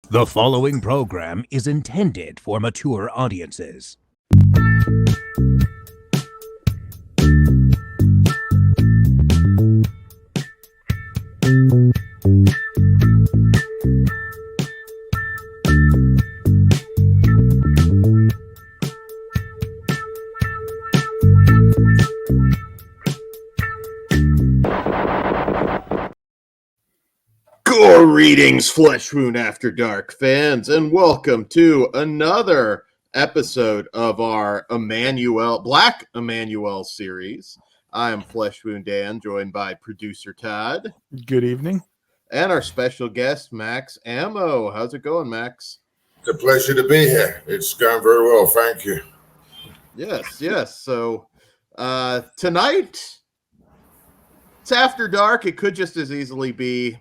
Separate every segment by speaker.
Speaker 1: The following program is intended for mature audiences.
Speaker 2: Greetings, Flesh Wound After Dark fans, and welcome to another episode of our Black Emmanuelle series. I am Flesh Wound Dan, joined by producer Todd.
Speaker 3: Good evening.
Speaker 2: And our special guest, Max Ammo. How's it going, Max?
Speaker 4: It's a pleasure to be here. It's going very well, thank you.
Speaker 2: Yes. So tonight, it's after dark. It could just as easily be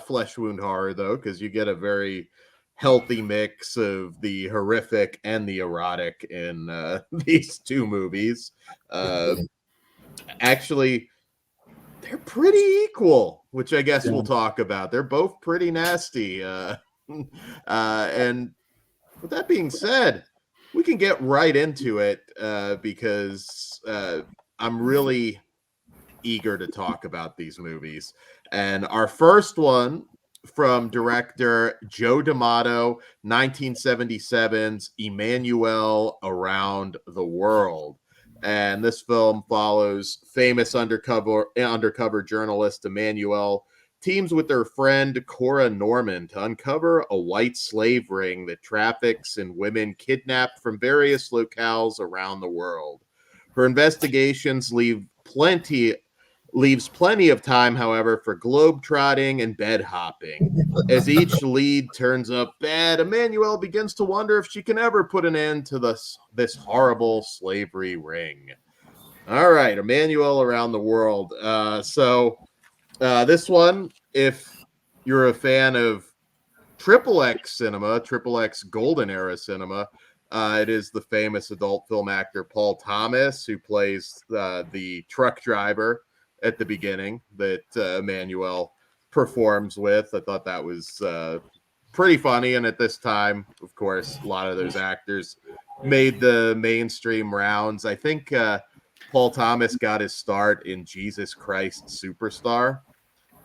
Speaker 2: Flesh Wound Horror, though, because you get a very healthy mix of the horrific and the erotic in these two movies. Actually, they're pretty equal, which I guess we'll talk about. They're both pretty nasty. And with that being said, we can get right into it because I'm really eager to talk about these movies. And our first one from director Joe D'Amato, 1977's Emmanuelle Around the World. And this film follows famous undercover journalist Emmanuelle teams with their friend Cora Norman to uncover a white slave ring that traffics in women kidnapped from various locales around the world. Her investigations leaves plenty of time, however, for globetrotting and bed hopping. As each lead turns up bad, Emmanuelle begins to wonder if she can ever put an end to this horrible slavery ring. All right, Emmanuelle Around the World. This one, if you're a fan of XXX Golden Era cinema, it is the famous adult film actor Paul Thomas who plays the truck driver at the beginning that Emmanuelle performs with. I thought that was pretty funny. And at this time, of course, a lot of those actors made the mainstream rounds. I think Paul Thomas got his start in Jesus Christ Superstar.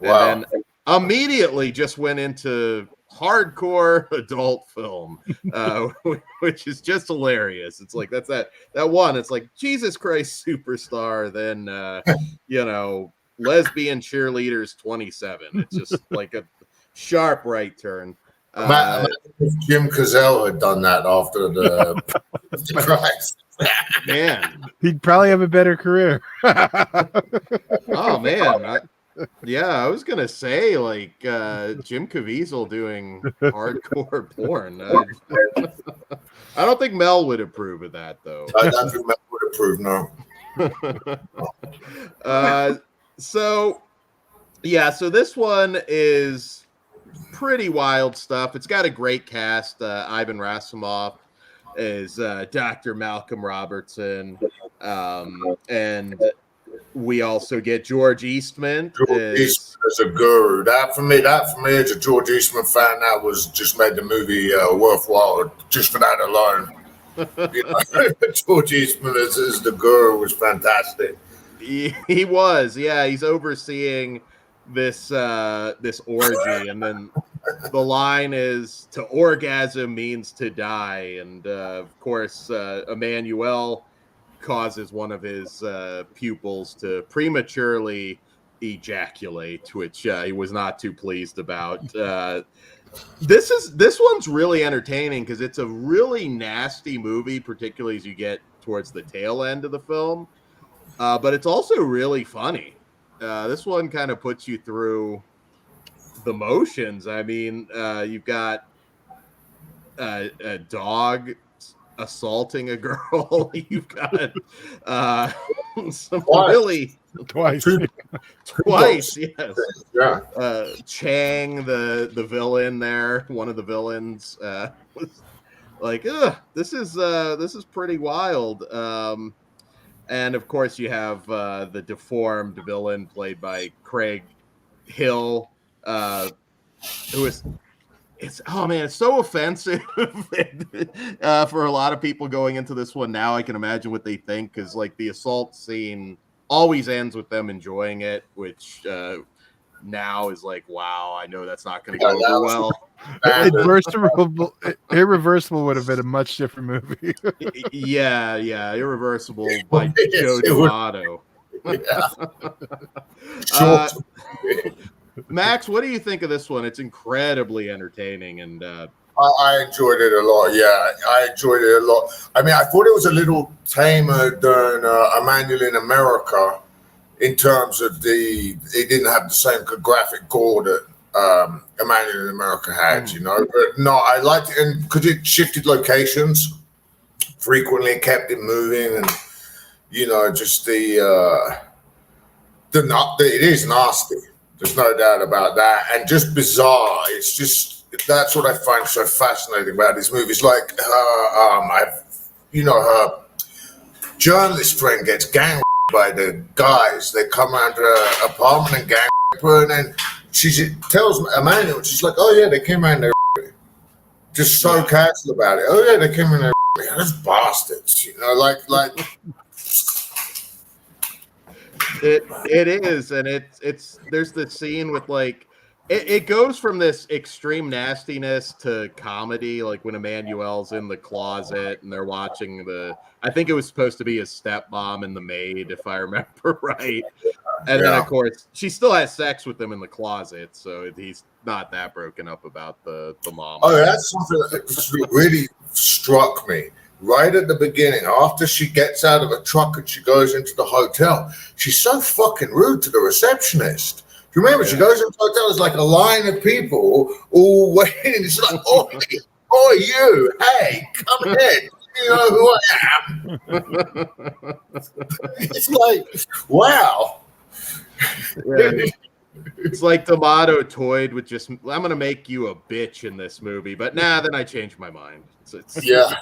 Speaker 2: Wow. And then immediately just went into hardcore adult film, which is just hilarious. It's like that one. It's like Jesus Christ Superstar, then lesbian cheerleaders 27. It's just like a sharp right turn.
Speaker 4: If Jim Cazale had done that after the Christ,
Speaker 2: man,
Speaker 3: he'd probably have a better career.
Speaker 2: Oh man. I was gonna say like Jim Caviezel doing hardcore porn. I don't think Mel would approve of that, though.
Speaker 4: I don't think Mel would approve, no.
Speaker 2: So this one is pretty wild stuff. It's got a great cast. Ivan Rassimov is Dr. Malcolm Robertson, and we also get George Eastman.
Speaker 4: George Eastman is a guru. That for me, as a George Eastman fan, that was just made the movie worthwhile just for that alone. George Eastman is the guru, was fantastic.
Speaker 2: He was, yeah. He's overseeing this orgy, and then the line is "to orgasm means to die," and of course, Emmanuelle causes one of his pupils to prematurely ejaculate, which he was not too pleased about. This one's really entertaining because it's a really nasty movie, particularly as you get towards the tail end of the film. But it's also really funny. This one kind of puts you through the motions. I mean, you've got a dog assaulting a girl. You've got some really
Speaker 3: twice,
Speaker 2: yes.
Speaker 4: Yeah.
Speaker 2: Chang, the villain there, one of the villains, was like, this is pretty wild. And of course, you have the deformed villain played by Craig Hill, who is it's so offensive for a lot of people going into this one now. I can imagine what they think, because like the assault scene always ends with them enjoying it, which now is like, wow, I know that's not going to go over well.
Speaker 3: Irreversible would have been a much different movie.
Speaker 2: Yeah, Irreversible by Joe D'Amato.
Speaker 4: Sure.
Speaker 2: Max, what do you think of this one? It's incredibly entertaining, and
Speaker 4: I enjoyed it a lot. Yeah, I enjoyed it a lot. I mean, I thought it was a little tamer than Emmanuel in America, in terms of it didn't have the same graphic gore that Emmanuel in America had, you know. But no, I liked it, and because it shifted locations frequently, it kept it moving, and you know, just it is nasty. There's no doubt about that, and just bizarre. It's just, that's what I find so fascinating about these movies. Like her journalist friend gets gang by the guys. They come around to her apartment and gang her, and then she tells Emmanuel, she's like, "Oh yeah, they came around there." Just so casual about it. "Oh yeah, they came in there." Those bastards, you know, like.
Speaker 2: It is, and it's there's the scene with like it goes from this extreme nastiness to comedy, like when Emmanuelle's in the closet and they're watching I think it was supposed to be his stepmom and the maid, if I remember right. And then of course she still has sex with him in the closet, so he's not that broken up about the mom.
Speaker 4: Oh, that's something that really struck me. Right at the beginning, after she gets out of a truck and she goes into the hotel, she's so fucking rude to the receptionist. Do you remember? She goes into the hotel, there's like a line of people all waiting. It's like, oh, you, hey, come in. You know who I am. It's like, wow.
Speaker 2: Yeah. It's like D'Amato toyed with just, I'm going to make you a bitch in this movie, but then I changed my mind.
Speaker 4: Yeah.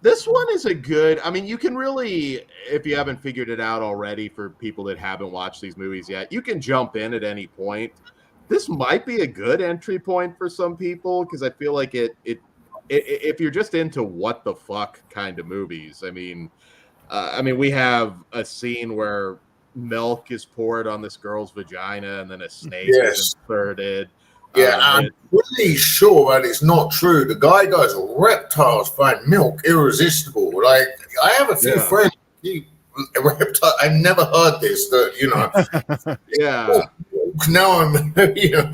Speaker 2: This one is a good, I mean, you can really, if you haven't figured it out already, for people that haven't watched these movies yet, you can jump in at any point. This might be a good entry point for some people, because I feel like if you're just into what the fuck kind of movies, I mean, we have a scene where milk is poured on this girl's vagina and then a snake is inserted.
Speaker 4: Yeah, I'm pretty sure that it's not true. The guy goes, reptiles find milk irresistible. Like, I have a few friends, I never heard this, you know. Now I'm, you know.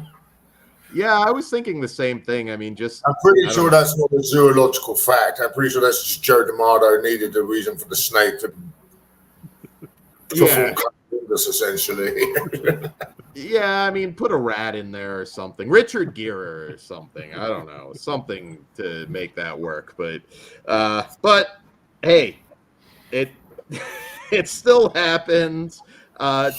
Speaker 2: Yeah, I was thinking the same thing. I mean, I'm
Speaker 4: pretty sure that's not a zoological fact. I'm pretty sure that's just Joe D'Amato needed a reason for the snake to perform this, essentially.
Speaker 2: Yeah, I mean, put a rat in there or something. Richard Gere or something. I don't know. Something to make that work. But hey, it still happens.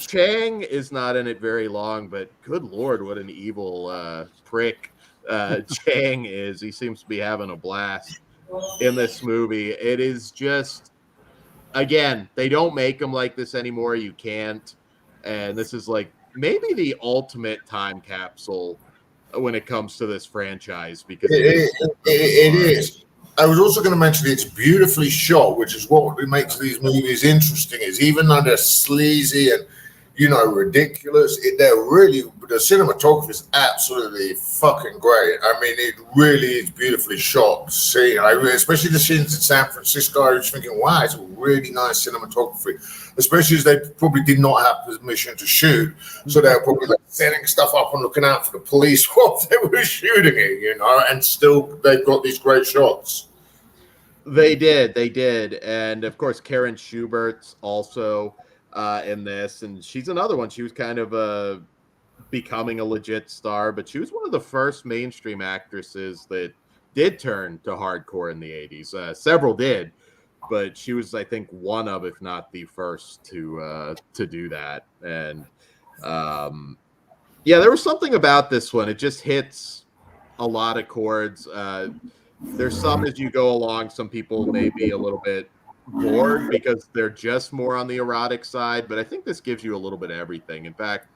Speaker 2: Chang is not in it very long, but good Lord, what an evil prick Chang is. He seems to be having a blast in this movie. It is just, again, they don't make them like this anymore. You can't. And this is like maybe the ultimate time capsule when it comes to this franchise, because it
Speaker 4: is. I was also going to mention it's beautifully shot, which is what makes these movies interesting. Is even though they're sleazy and, you know, ridiculous, the cinematography is absolutely fucking great. I mean, it really is beautifully shot. Especially the scenes in San Francisco, I was thinking, wow, it's a really nice cinematography. Especially as they probably did not have permission to shoot, so they were probably like setting stuff up and looking out for the police while they were shooting it, you know. And still, they've got these great shots.
Speaker 2: They did, and of course, Karen Schubert's also in this, and she's another one. She was kind of becoming a legit star, but she was one of the first mainstream actresses that did turn to hardcore in the 80s. Several did, but she was, I think, one of, if not the first to do that. And there was something about this one. It just hits a lot of chords. There's some, as you go along, some people may be a little bit bored because they're just more on the erotic side, but I think this gives you a little bit of everything. In fact,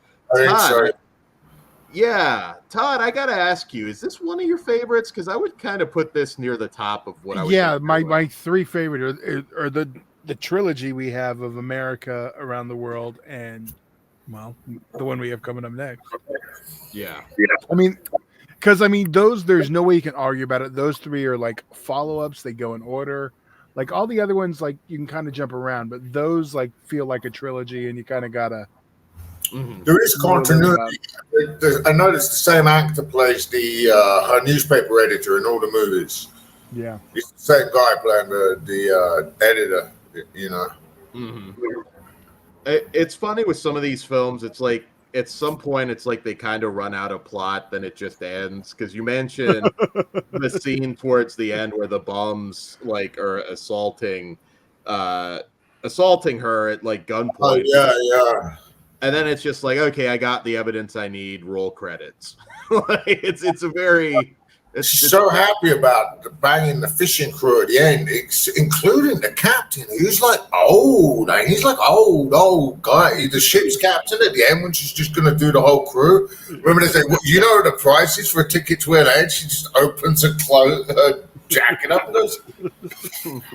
Speaker 2: Yeah, Todd, I gotta ask you, is this one of your favorites? Because I would kind of put this near the top of what I would.
Speaker 3: Yeah,
Speaker 2: consider
Speaker 3: my three favorite are the trilogy we have of America Around the World and, well, the one we have coming up next.
Speaker 2: Yeah.
Speaker 3: I mean, because those, there's no way you can argue about it. Those three are like follow-ups. They go in order. Like all the other ones, like you can kind of jump around, but those like feel like a trilogy, and you kind of gotta.
Speaker 4: There is
Speaker 3: know a little
Speaker 4: continuity. I noticed the same actor plays the her newspaper editor in all the movies.
Speaker 3: Yeah.
Speaker 4: It's the same guy playing the editor. You know.
Speaker 2: It's funny with some of these films. It's like at some point, it's like they kind of run out of plot, then it just ends. Because you mentioned the scene towards the end where the bums like are assaulting her at like gunpoint.
Speaker 4: Oh yeah.
Speaker 2: And then it's just like, okay, I got the evidence I need. Roll credits. Like, it's a very. It's
Speaker 4: so happy about banging the fishing crew at the end, including the captain. He's like old. He's like old guy. The ship's captain at the end when she's just going to do the whole crew. Remember they say, well, you know the prices for a ticket to LA? She just opens her jacket up and goes,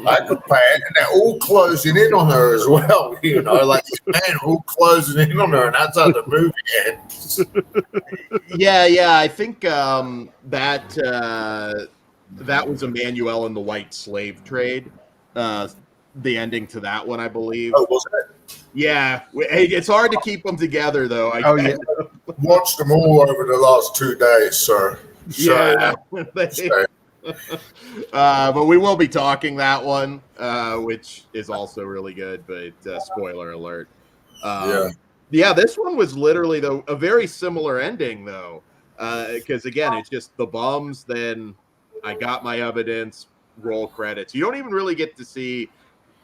Speaker 4: I could pay it. And they're all closing in on her as well. You know, like these men are all closing in on her, and that's how the movie ends.
Speaker 2: Yeah. I think that was Emmanuel and the White Slave Trade. The ending to that one, I believe.
Speaker 4: Oh, was it?
Speaker 2: Yeah, it's hard to keep them together, though.
Speaker 3: Yeah.
Speaker 4: Watched them all over the last 2 days, sir.
Speaker 2: Yeah. But we will be talking that one, which is also really good, but spoiler alert. Yeah, this one was literally, though, a very similar ending, though, because, again, it's just the bums, then I got my evidence, roll credits. You don't even really get to see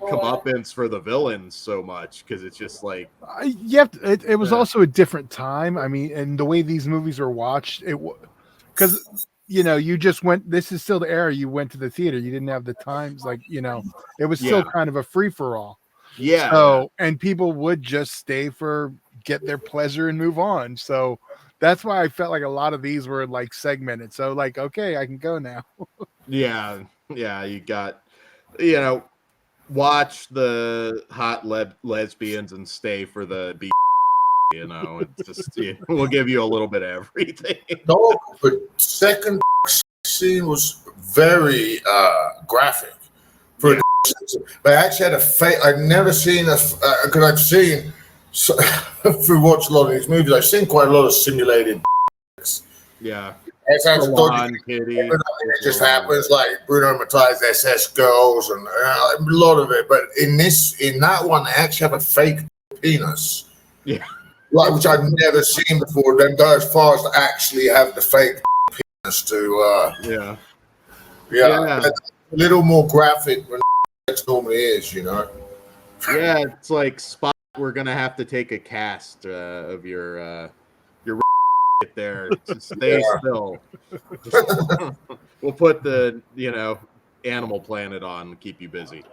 Speaker 2: comeuppance for the villains so much, because it's just like...
Speaker 3: it was also a different time. I mean, and the way these movies are watched, because... you just went, this is still the era you went to the theater. You didn't have the times, like, it was still kind of a free for all.
Speaker 2: Yeah.
Speaker 3: So, and people would just stay get their pleasure and move on. So that's why I felt like a lot of these were like segmented. So like, okay, I can go now.
Speaker 2: Yeah. You got, watch the hot lesbians and stay for the B. It's just, we'll give you a little bit of everything.
Speaker 4: No, but second scene was very graphic. But I actually had a fake. I've never seen because I've seen if we watch a lot of these movies, I've seen quite a lot of simulated.
Speaker 2: Yeah.
Speaker 4: It just happens, like Bruno Mattei's SS Girls and a lot of it. But in that one, they actually have a fake penis.
Speaker 2: Yeah.
Speaker 4: Like, which I've never seen before. Then go as far as to actually have the fake penis to.
Speaker 2: Yeah.
Speaker 4: A little more graphic than it normally is, Yeah,
Speaker 2: it's like, Spot, we're gonna have to take a cast of your there. Just stay still. We'll put the Animal Planet on to keep you busy.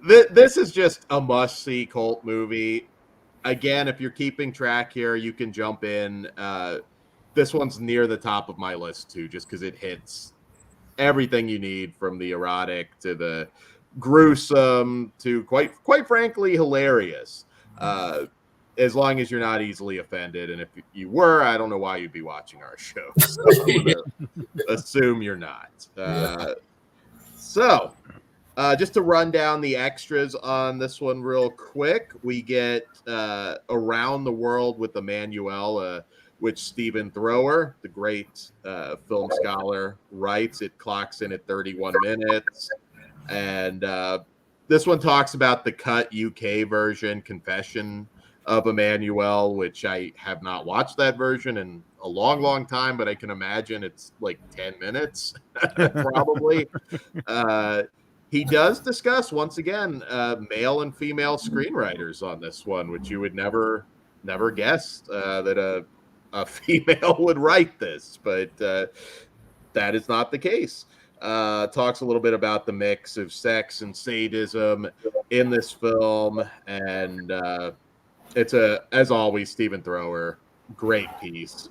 Speaker 2: This is just a must-see cult movie. Again, if you're keeping track here, you can jump in. This one's near the top of my list too, just because it hits everything you need, from the erotic to the gruesome to quite frankly hilarious. As long as you're not easily offended, and if you were, I don't know why you'd be watching our show. So I'm gonna assume you're not. So, just to run down the extras on this one real quick, we get Around the World with Emmanuelle, which Stephen Thrower, the great film scholar, writes. It clocks in at 31 minutes. And this one talks about the cut UK version, Confession of Emmanuelle, which I have not watched that version in a long, long time, but I can imagine it's like 10 minutes, probably. He does discuss, once again, male and female screenwriters on this one, which you would never guess that a female would write this, but that is not the case. Talks a little bit about the mix of sex and sadism in this film, and it's as always, Stephen Thrower great piece.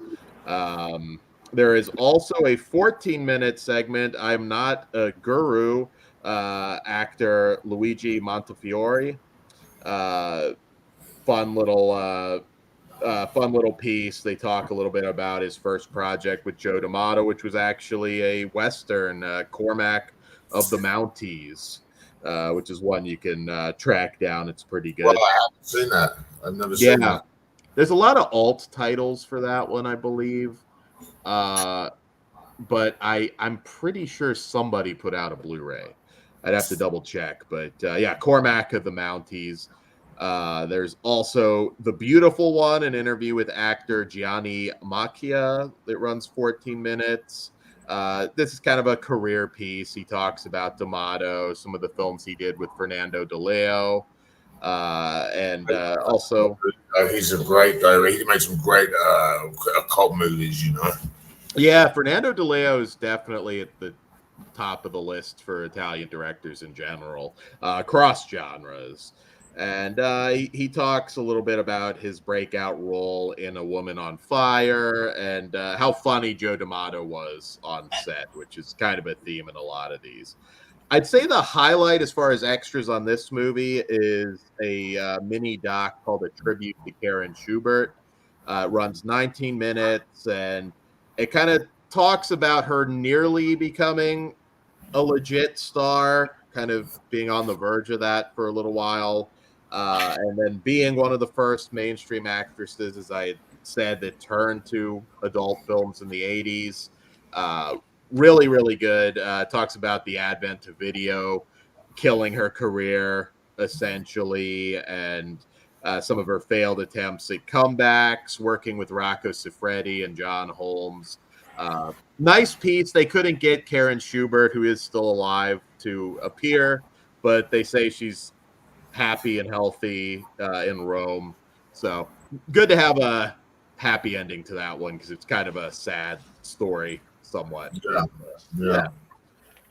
Speaker 2: There is also a 14-minute segment. I'm not a guru. Actor Luigi Montefiore. Fun little piece. They talk a little bit about his first project with Joe D'Amato, which was actually a Western, Cormac of the Mounties, which is one you can track down. It's pretty good.
Speaker 4: Well, I haven't seen that. I've never seen that.
Speaker 2: There's a lot of alt titles for that one, I believe. But I'm pretty sure somebody put out a Blu-ray. I'd have to double check. But yeah, Cormac of the Mounties. There's also The Beautiful One, an interview with actor Gianni Macchia that runs 14 minutes. This is kind of a career piece. He talks about D'Amato, some of the films he did with Fernando De Leo. And also...
Speaker 4: he's a great guy. He made some great occult movies, you know.
Speaker 2: Yeah, Fernando De Leo is definitely at the top of the list for Italian directors in general, cross genres. And he talks a little bit about his breakout role in A Woman on Fire and how funny Joe D'Amato was on set, which is kind of a theme in a lot of these. I'd say the highlight as far as extras on this movie is a mini doc called A Tribute to Karen Schubert. It runs 19 minutes, and it kind of talks about her nearly becoming a legit star, kind of being on the verge of that for a little while. And then being one of the first mainstream actresses, as I had said, that turned to adult films in the 80s. Really, really good. Talks about the advent of video killing her career, essentially, and some of her failed attempts at comebacks, working with Rocco Siffredi and John Holmes. Nice piece. They couldn't get Karen Schubert, who is still alive, to appear, but they say she's happy and healthy in Rome. So good to have a happy ending to that one, because it's kind of a sad story somewhat. Yeah.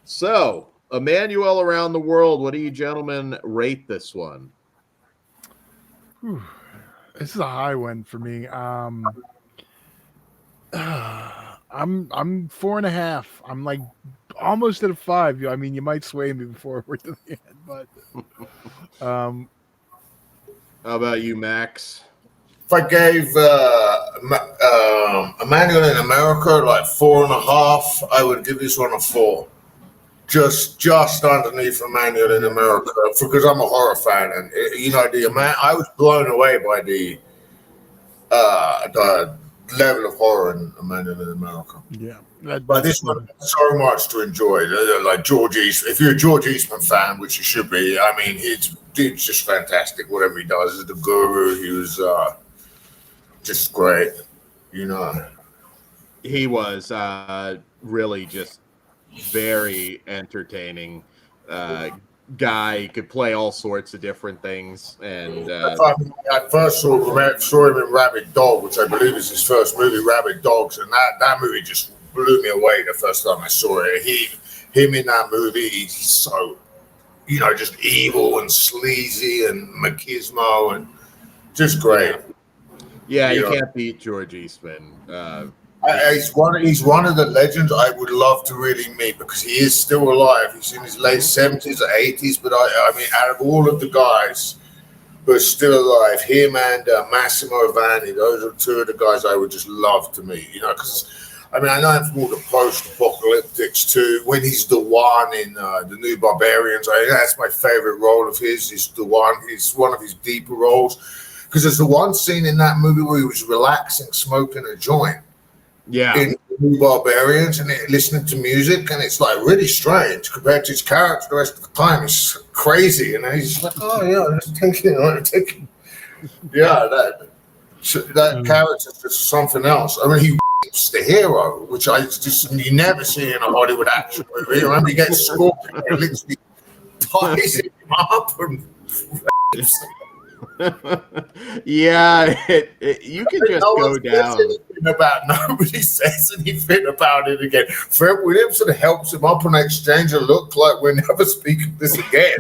Speaker 2: So Emmanuelle Around the World, what do you gentlemen rate this one?
Speaker 3: This is a high one for me. I'm 4.5. I'm like almost at a 5. I mean, you might sway me before we're to the end, but
Speaker 2: how about you, Max?
Speaker 4: If I gave Emmanuelle in America like 4.5, I would give this one a 4. Just underneath Emmanuelle in America, because I'm a horror fan, and I was blown away by the level of horror in Emmanuelle in America.
Speaker 3: Yeah,
Speaker 4: but this one so much to enjoy. Like George Eastman, if you're a George Eastman fan, which you should be, I mean, it's just fantastic. Whatever he does, as the guru, he was just great.
Speaker 2: He was really just very entertaining guy. He could play all sorts of different things. And
Speaker 4: I first saw him in Rabid Dog, which I believe is his first movie, Rabid Dogs, and that movie just blew me away the first time I saw it. Him in that movie, he's so, just evil and sleazy and machismo and just great.
Speaker 2: Yeah, you can't beat George Eastman.
Speaker 4: He's one of the legends I would love to really meet, because he is still alive. He's in his late 70s or 80s, but I mean, out of all of the guys who are still alive, him and Massimo Vanni, those are two of the guys I would just love to meet. Because I mean, I know him from all the post-apocalyptics too. When he's the one in The New Barbarians, that's my favorite role of his. He's the one. He's one of his deeper roles, because there's the one scene in that movie where he was relaxing, smoking a joint.
Speaker 2: Yeah,
Speaker 4: in New Barbarians, and listening to music, and it's like really strange compared to his character. The rest of the time, it's crazy, and he's like, "Oh yeah, I'm taking." Yeah, that character's just something else. I mean, he rapes the hero, which you never see in a Hollywood action movie. You remember, he gets scorpion, and literally ties him up and.
Speaker 2: Yeah, you can just go down.
Speaker 4: anything about, nobody says anything about it again. Fred Williamson helps him up and exchange a look like we're never speaking this again.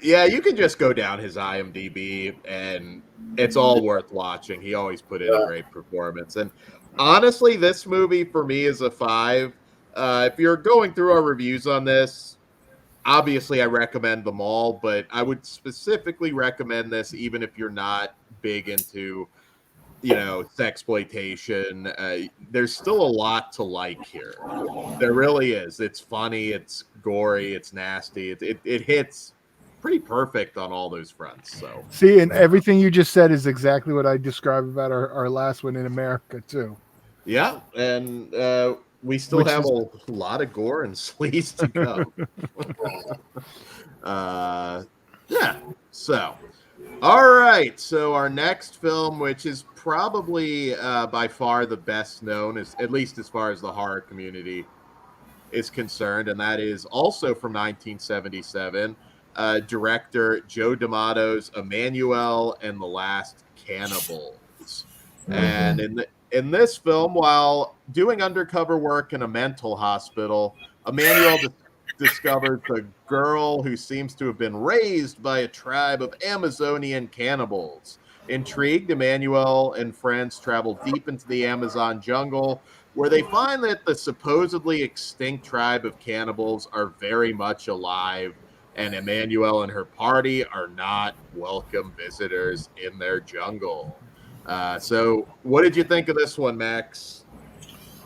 Speaker 2: Yeah, you can just go down his IMDb and it's all worth watching. He always put in a great performance. And honestly, this movie for me is a 5. If you're going through our reviews on this, obviously I recommend them all, but I would specifically recommend this even if you're not big into, sexploitation. There's still a lot to like here. There really is. It's funny, it's gory, it's nasty. It hits pretty perfect on all those fronts. So
Speaker 3: see, and everything you just said is exactly what I described about our last one in America too.
Speaker 2: Yeah, and we still have a lot of gore and sleaze to go. Yeah. So, all right. So our next film, which is probably by far the best known, at least as far as the horror community is concerned, and that is also from 1977. Director Joe D'Amato's Emmanuelle and the Last Cannibals. And in this film, while doing undercover work in a mental hospital, Emmanuelle discovers a girl who seems to have been raised by a tribe of Amazonian cannibals. Intrigued, Emmanuelle and friends travel deep into the Amazon jungle, where they find that the supposedly extinct tribe of cannibals are very much alive, and Emmanuelle and her party are not welcome visitors in their jungle. So what did you think of this one, Max?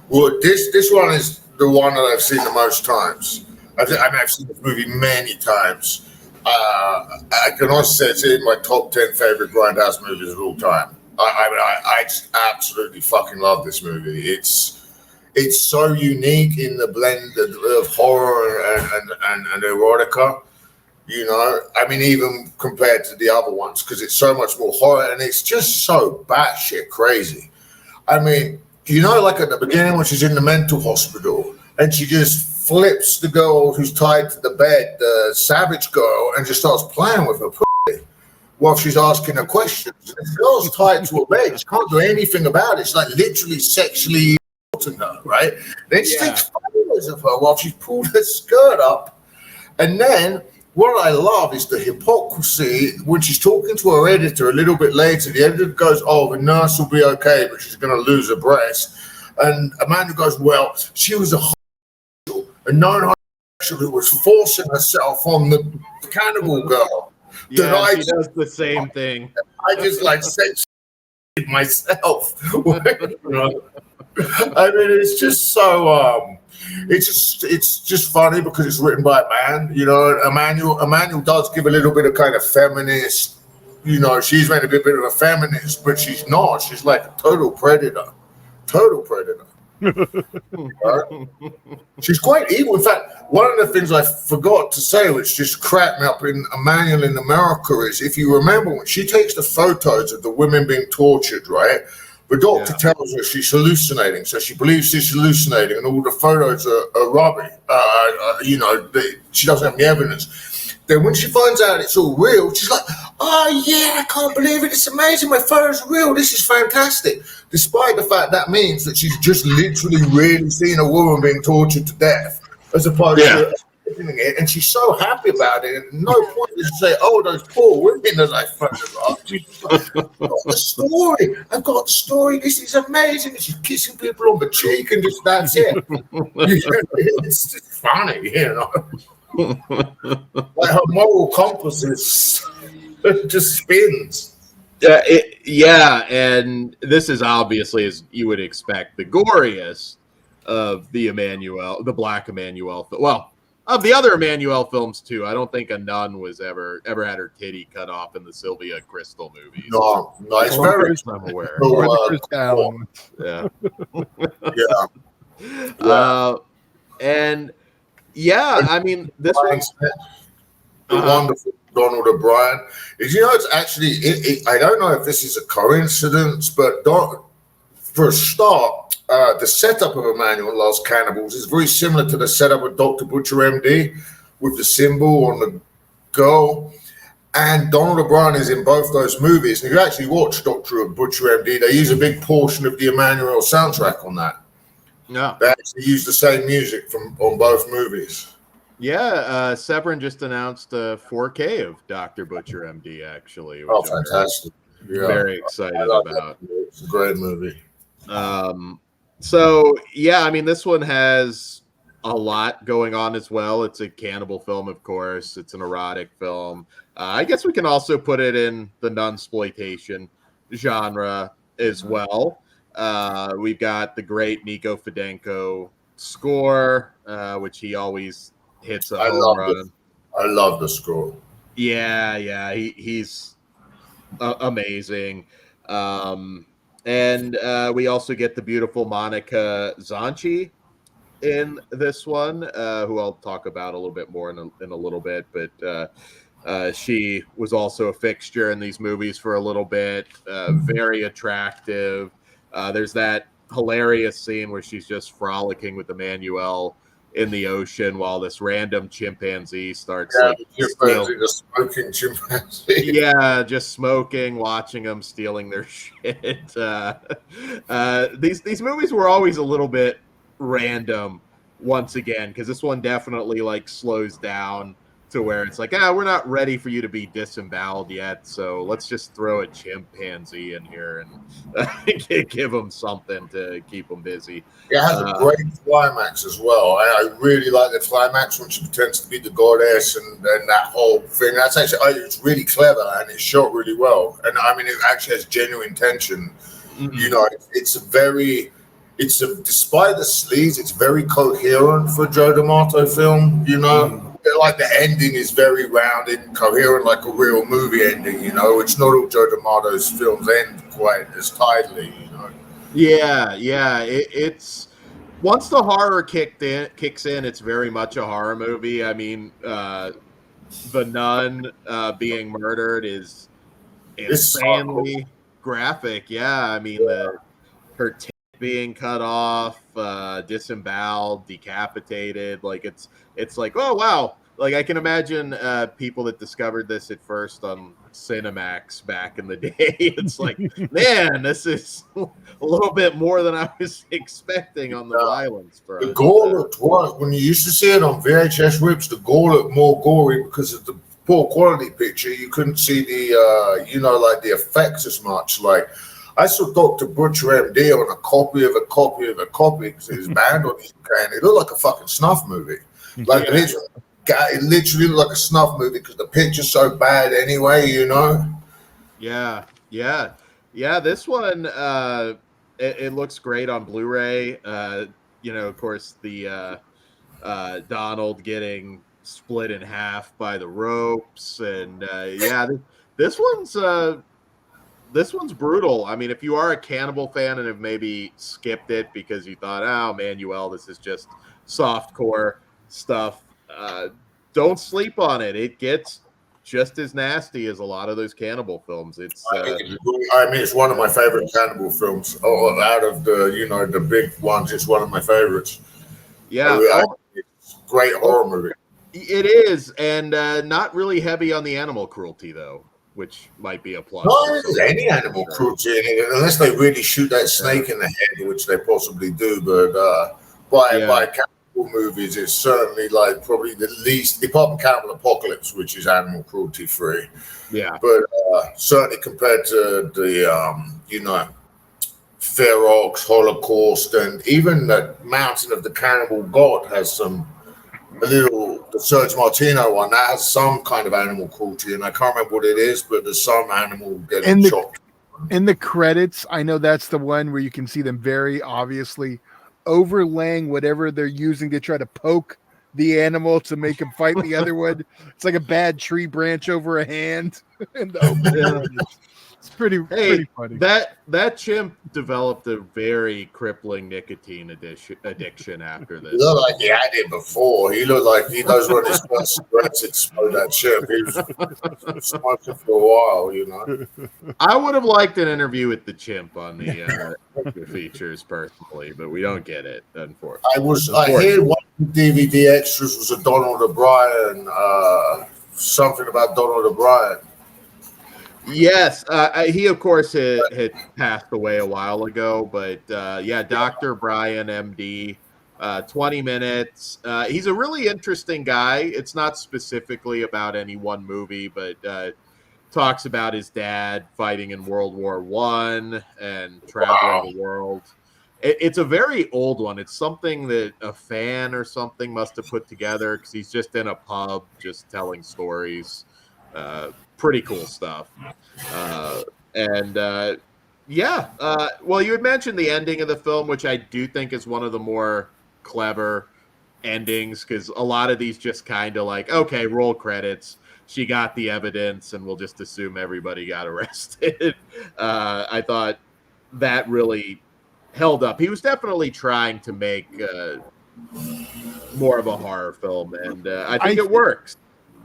Speaker 4: Well, this one is the one that I've seen the most times. I've seen this movie many times. I can also say it's in my top 10 favorite Grindhouse movies of all time. I just absolutely fucking love this movie. It's so unique in the blend of horror and erotica. Even compared to the other ones, because it's so much more horror and it's just so batshit crazy. Like at the beginning when she's in the mental hospital and she just flips the girl who's tied to the bed, the savage girl, and just starts playing with her pussy while she's asking her questions. And the girl's tied to a bed. She can't do anything about it. It's like literally sexually assaulting her, right? Then she takes photos of her while she's pulled her skirt up. And then what I love is the hypocrisy when she's talking to her editor a little bit later. The editor goes, "Oh, the nurse will be okay, but she's going to lose her breast." And Amanda goes, "Well, she was a known homosexual who was forcing herself on the cannibal girl."
Speaker 2: Yeah, she does the same thing.
Speaker 4: I just sex myself. It's just so. It's just funny because it's written by a man. Emmanuelle does give a little bit of kind of feminist. She's made a bit of a feminist, but she's not. She's like a total predator. She's quite evil. In fact, one of the things I forgot to say, which just cracked me up in Emmanuelle in America, is if you remember when she takes the photos of the women being tortured, right? The doctor tells her she's hallucinating, so she believes she's hallucinating, and all the photos are rubbish. She doesn't have any evidence. Then when she finds out it's all real, she's like, "Oh yeah, I can't believe it! It's amazing. My photos are real. This is fantastic." Despite the fact that means that she's just literally really seen a woman being tortured to death, as opposed to it, and she's so happy about it. And no point is to say, "Oh, those poor women that I photographed." I've got the story. This is amazing. And she's kissing people on the cheek, and just that's it. It's just funny, Like her moral compass just spins.
Speaker 2: And this is obviously, as you would expect, the goriest of the Black Emmanuelle. Well, of the other Emmanuelle films too. I don't think a nun was ever had her titty cut off in the Sylvia Crystal movies.
Speaker 4: No, it's very.
Speaker 2: I'm aware. This one's
Speaker 4: the wonderful Donald O'Brien is. It's actually. I don't know if this is a coincidence, but for a start. The setup of Emmanuelle Loves Cannibals is very similar to the setup of Dr. Butcher MD with the symbol on the girl. And Donald O'Brien is in both those movies. And if you actually watch Dr. Butcher MD, they use a big portion of the Emmanuelle soundtrack on that.
Speaker 2: No.
Speaker 4: They actually use the same music on both movies.
Speaker 2: Yeah, Severin just announced a 4K of Dr. Butcher MD, actually. Which
Speaker 4: Oh, fantastic.
Speaker 2: Very excited about.
Speaker 4: It's a great movie.
Speaker 2: So, yeah, I mean, this one has a lot going on as well. It's a cannibal film, of course. It's an erotic film. I guess we can also put it in the nunsploitation genre as well. We've got the great Nico Fidenko score, which he always hits a home run.
Speaker 4: I love the score.
Speaker 2: Yeah, he's amazing. And we also get the beautiful Monica Zanchi in this one, who I'll talk about a little bit more in a little bit, but she was also a fixture in these movies for a little bit. Very attractive. There's that hilarious scene where she's just frolicking with Emmanuelle in the ocean while this random chimpanzee starts
Speaker 4: the smoking chimpanzee.
Speaker 2: Yeah, just smoking, watching them stealing their shit. These movies were always a little bit random once again, because this one definitely like slows down to where it's like, we're not ready for you to be disemboweled yet, so let's just throw a chimpanzee in here and give them something to keep them busy.
Speaker 4: It has a great climax as well. I really like the climax when she pretends to be the goddess and that whole thing. That's actually, it's really clever and it's shot really well. And I mean, it actually has genuine tension. Mm-hmm. You know, despite the sleaze, it's very coherent for a Joe D'Amato film, you know. Mm-hmm. Like the ending is very rounded and coherent, like a real movie ending, you know. It's not all Joe D'Amato's films end quite as tidily, you know.
Speaker 2: Yeah. It's once the horror kicks in, it's very much a horror movie. I mean, the nun being murdered is insanely graphic. Yeah, I mean, her tip being cut off, disemboweled, decapitated. Like it's like, oh wow. Like I can imagine people that discovered this at first on Cinemax back in the day. It's like, man, this is a little bit more than I was expecting on the violence.
Speaker 4: The gore looked worse. When you used to see it on VHS rips, the gore looked more gory because of the poor quality picture. You couldn't see the, like the effects as much. Like I saw Dr. Butcher MD on a copy of a copy of a copy because it was banned on the UK, and it looked like a fucking snuff movie. Like it literally looked like a snuff movie because the picture's so bad anyway, you know?
Speaker 2: Yeah. This one, it looks great on Blu-ray. Of course, the Donald getting split in half by the ropes, and this one's brutal. I mean, if you are a Cannibal fan and have maybe skipped it because you thought, oh, Emmanuelle, this is just softcore stuff, don't sleep on it. It gets just as nasty as a lot of those cannibal films. It's
Speaker 4: it's one of my favorite cannibal films. Oh, out of the big ones, it's one of my favorites.
Speaker 2: Yeah,
Speaker 4: it's a great horror movie.
Speaker 2: It is, and not really heavy on the animal cruelty though, which might be a plus.
Speaker 4: No, there's any animal cruelty in it, unless they really shoot that snake in the head, which they possibly do. But by cannibal movies, it's certainly like probably the least, apart from Cannibal Apocalypse, which is animal cruelty free.
Speaker 2: Yeah,
Speaker 4: but certainly compared to the Ferox, Holocaust, and even the Mountain of the Cannibal God has the Serge Martino one that has some kind of animal cruelty, and I can't remember what it is, but there's some animal getting chopped.
Speaker 3: In the credits, I know that's the one where you can see them very obviously overlaying whatever they're using to try to poke the animal to make him fight the other one. It's like a bad tree branch over a hand. It's pretty funny.
Speaker 2: That chimp developed a very crippling nicotine addiction after this.
Speaker 4: He looked like he had it before. He looked like he knows when his first cigarettes explode. That chimp. He was smoking for a while, you know.
Speaker 2: I would have liked an interview with the chimp on the features personally, but we don't get it, unfortunately.
Speaker 4: I hear one of the DVD extras was a Donald O'Brien, something about Donald O'Brien.
Speaker 2: Yes, he of course had passed away a while ago, but yeah, Dr. Brian, MD, 20 minutes. He's a really interesting guy. It's not specifically about any one movie, but talks about his dad fighting in World War I and traveling the world. It's a very old one. It's something that a fan or something must have put together because he's just in a pub just telling stories. Pretty cool stuff. Uh, and yeah, well, you had mentioned the ending of the film, which I do think is one of the more clever endings because a lot of these just kind of like, okay, roll credits. She got the evidence, and we'll just assume everybody got arrested. I thought that really held up. He was definitely trying to make more of a horror film, and I think it works.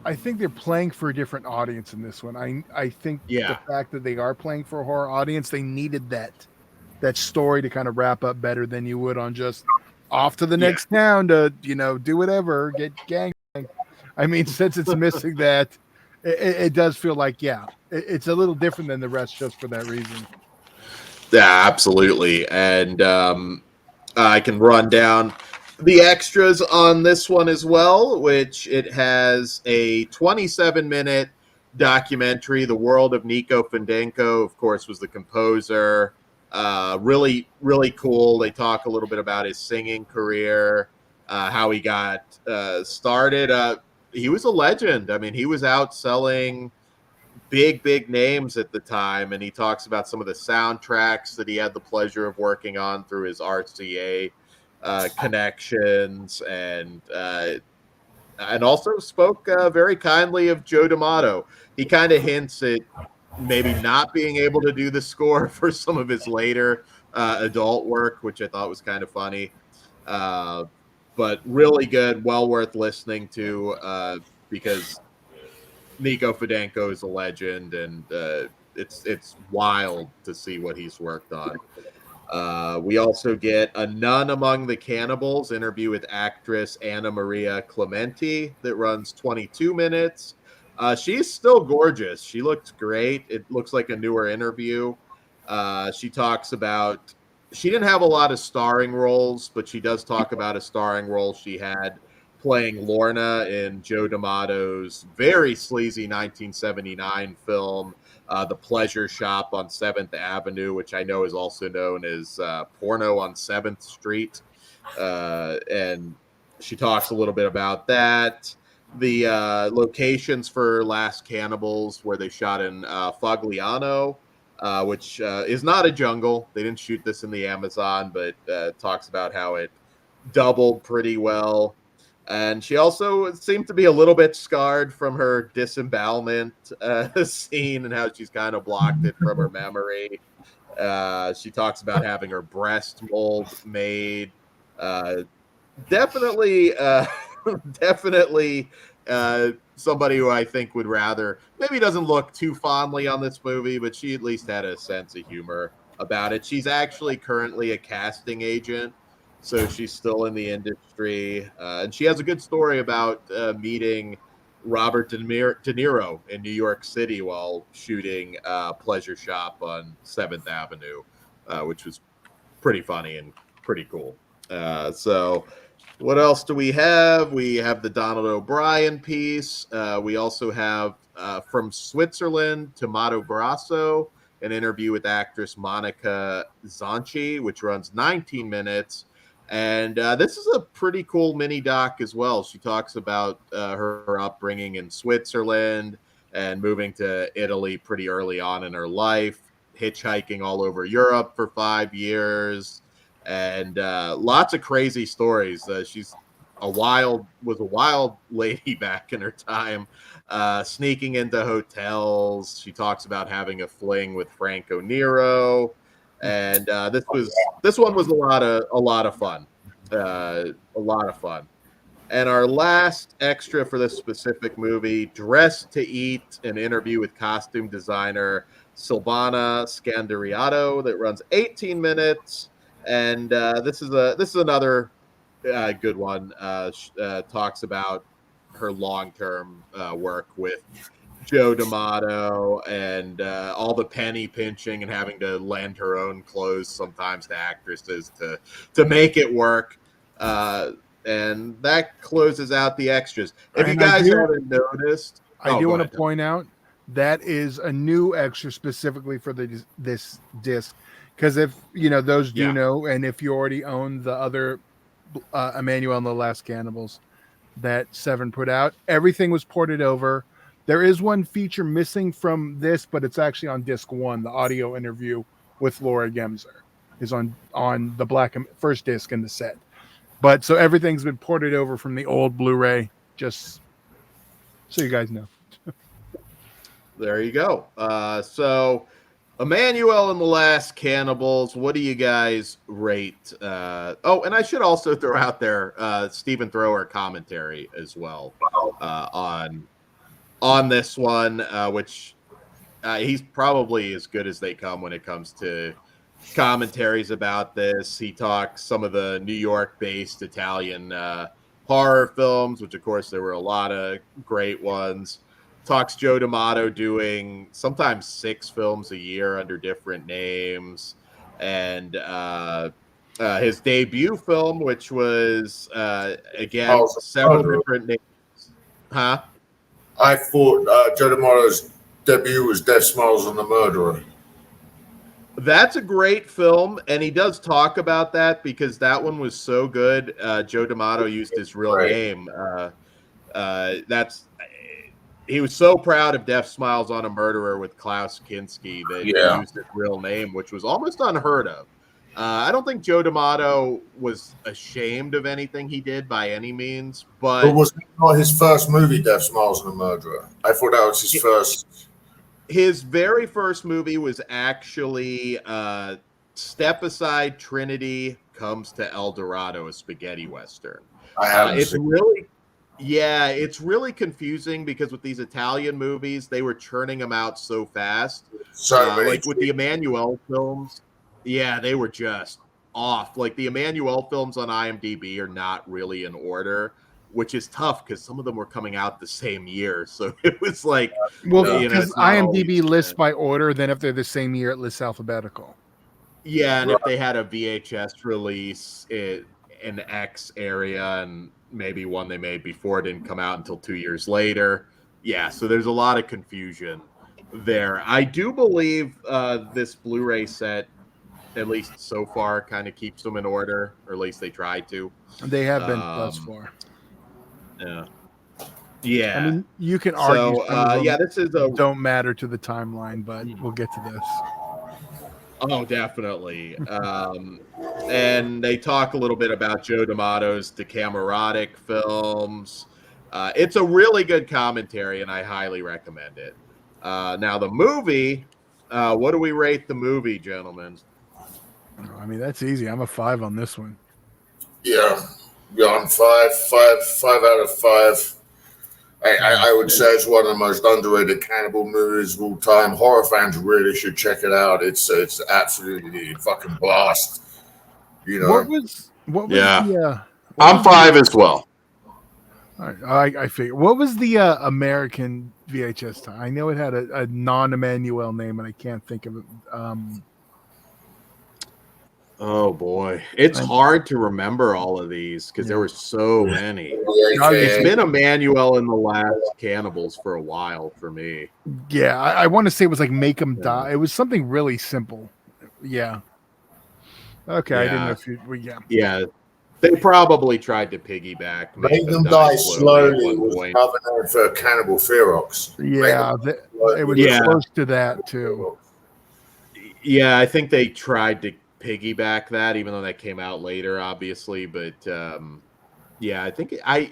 Speaker 3: I think they're playing for a different audience in this one. I think
Speaker 2: Yeah.
Speaker 3: the fact that they are playing for a horror audience, they needed that story to kind of wrap up better than you would on just off to the next town to do whatever, get gang. I mean, since it's missing that, it does feel like it's a little different than the rest just for that reason.
Speaker 2: Yeah, absolutely. And I can run down the extras on this one as well, which it has a 27-minute documentary. The World of Nico Fandango, of course, was the composer. Really, really cool. They talk a little bit about his singing career, how he got started. He was a legend. I mean, he was out selling big names at the time, and he talks about some of the soundtracks that he had the pleasure of working on through his RCA connections, and also spoke very kindly of Joe D'Amato. He kind of hints at maybe not being able to do the score for some of his later adult work, which I thought was kind of funny, but really good, well worth listening to because Nico Fandango is a legend, and it's wild to see what he's worked on. We also get A Nun Among the Cannibals, interview with actress Anna Maria Clementi, that runs 22 minutes. She's still gorgeous. She looks great. It looks like a newer interview. She talks about, she didn't have a lot of starring roles, but she does talk about a starring role she had playing Lorna in Joe D'Amato's very sleazy 1979 film, The Pleasure Shop on 7th Avenue, which I know is also known as Porno on 7th Street. And she talks a little bit about that. The locations for Last Cannibals, where they shot in Fogliano, which is not a jungle. They didn't shoot this in the Amazon, but talks about how it doubled pretty well. And she also seemed to be a little bit scarred from her disembowelment scene and how she's kind of blocked it from her memory. She talks about having her breast mold made. Definitely, definitely somebody who I think would rather, maybe doesn't look too fondly on this movie, but she at least had a sense of humor about it. She's actually currently a casting agent, so she's still in the industry, and she has a good story about meeting Robert De Niro in New York City while shooting Pleasure Shop on 7th Avenue, which was pretty funny and pretty cool. So what else do we have? We have the Donald O'Brien piece. We also have From Switzerland to Mato Grosso, an interview with actress Monica Zanchi, which runs 19 minutes. And this is a pretty cool mini doc as well. She talks about her upbringing in Switzerland and moving to Italy pretty early on in her life, hitchhiking all over Europe for 5 years, and lots of crazy stories. She's was a wild lady back in her time, sneaking into hotels. She talks about having a fling with Franco Nero. And this one was a lot of fun, a lot of fun. And our last extra for this specific movie, Dressed to Eat, an interview with costume designer Silvana Scandariato, that runs 18 minutes. And this is another good one. Talks about her long-term work with Joe D'Amato and all the penny pinching and having to lend her own clothes sometimes to actresses to make it work. And that closes out the extras. If you
Speaker 3: And
Speaker 2: guys haven't noticed,
Speaker 3: I do
Speaker 2: go
Speaker 3: want
Speaker 2: ahead.
Speaker 3: to point out that is a new extra specifically for this disc, because if those do know, and if you already own the other Emmanuel and the Last Cannibals that Severin put out, everything was ported over. There is one feature missing from this, but it's actually on disc 1. The audio interview with Laura Gemser is on the black first disc in the set. But so everything's been ported over from the old Blu-ray, just so you guys know.
Speaker 2: There you go. So Emmanuelle and the Last Cannibals, what do you guys rate? Oh, and I should also throw out there Stephen Thrower commentary as well on this one, which he's probably as good as they come when it comes to commentaries about this. He talks some of the New York-based Italian horror films, which of course there were a lot of great ones. Talks Joe D'Amato doing sometimes 6 films a year under different names, and his debut film, which was again several different names. Huh?
Speaker 4: I thought Joe D'Amato's debut was Death Smiles on the Murderer.
Speaker 2: That's a great film, and he does talk about that because that one was so good. Joe D'Amato used his real name. He was so proud of Death Smiles on a Murderer with Klaus Kinski that he used his real name, which was almost unheard of. I don't think Joe D'Amato was ashamed of anything he did by any means, but
Speaker 4: was it not his first movie, Death Smiles on a Murderer? I thought that was his first.
Speaker 2: His very first movie was actually Step Aside Trinity Comes to El Dorado, a spaghetti western. It's really confusing because with these Italian movies, they were churning them out so fast. Like with the Emmanuelle films, they were just off. Like the Emmanuelle films on IMDb are not really in order, which is tough because some of them were coming out the same year. So it was like,
Speaker 3: because IMDb lists by order, then if they're the same year, it lists alphabetical.
Speaker 2: Yeah, and if they had a VHS release in X area and maybe one they made before didn't come out until 2 years later. Yeah, so there's a lot of confusion there. I do believe this Blu-ray set, at least so far, kind of keeps them in order, or at least they try to.
Speaker 3: They have been thus far.
Speaker 2: Yeah.
Speaker 3: I mean, you can argue
Speaker 2: this is
Speaker 3: don't matter to the timeline, but we'll get to this.
Speaker 2: Oh, definitely. And they talk a little bit about Joe D'Amato's Decameronic films. It's a really good commentary, and I highly recommend it. Now, the movie, what do we rate the movie, gentlemen?
Speaker 3: I mean, that's easy. I'm a 5 on this one.
Speaker 4: Yeah, I'm 5 out of 5. I would say it's one of the most underrated cannibal movies of all time. Horror fans really should check it out. It's absolutely fucking blast.
Speaker 3: What was the
Speaker 2: I'm 5 as well.
Speaker 3: All right, I figure. What was the American VHS time? I know it had a non-Emmanuelle name, and I can't think of it.
Speaker 2: Oh boy, it's hard to remember all of these because there were so many. It's been Emmanuelle and the Last Cannibals for a while for me.
Speaker 3: Yeah, I want to say it was like Make 'Em Die. It was something really simple. Yeah. Okay, I didn't know if you.
Speaker 2: Yeah, they probably tried to piggyback.
Speaker 4: Make Them Die Slowly was nominated for Cannibal Ferox.
Speaker 3: Yeah, it was close to that too.
Speaker 2: Yeah, I think they tried to piggyback that, even though that came out later, obviously. But I think I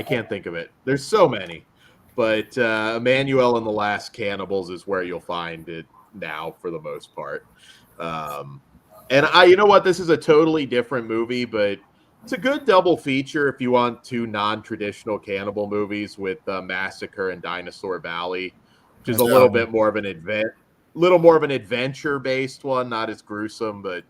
Speaker 2: can't think of it. There's so many, but Emmanuelle and the Last Cannibals is where you'll find it now for the most part. And you know what? This is a totally different movie, but it's a good double feature if you want 2 non-traditional cannibal movies with Massacre and Dinosaur Valley, which is a little bit more of an adventure-based one, not as gruesome, but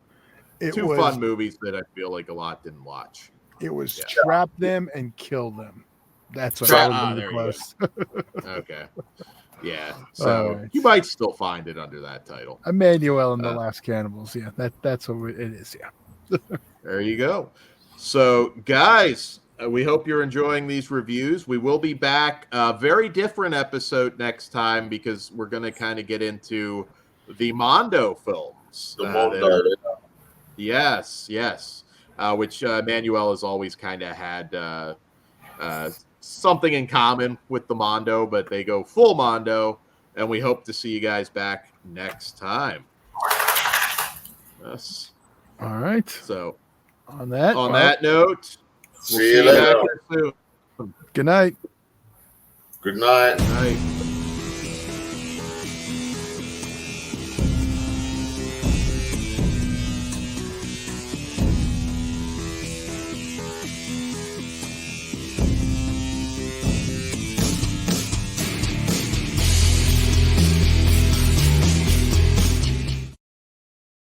Speaker 2: 2 fun movies that I feel like a lot didn't watch.
Speaker 3: It was trap them and kill them. That's what
Speaker 4: Trap-
Speaker 3: I was
Speaker 2: there you
Speaker 3: close.
Speaker 2: Okay. Yeah. So
Speaker 3: right.
Speaker 2: you might still find it under that title.
Speaker 3: Emmanuel and the Last Cannibals. Yeah, that's what it is. Yeah.
Speaker 2: There you go. So, guys, we hope you're enjoying these reviews. We will be back. A very different episode next time because we're going to kind of get into the Mondo films.
Speaker 4: The
Speaker 2: that
Speaker 4: Mondo.
Speaker 2: are- Yes, yes. Which Manuel has always kind of had something in common with the Mondo, but they go full Mondo, and we hope to see you guys back next time. Yes.
Speaker 3: All right.
Speaker 2: So
Speaker 3: On that
Speaker 2: note, we'll
Speaker 4: See you later.
Speaker 2: back here soon.
Speaker 3: good night.
Speaker 4: Good night.
Speaker 2: Good night.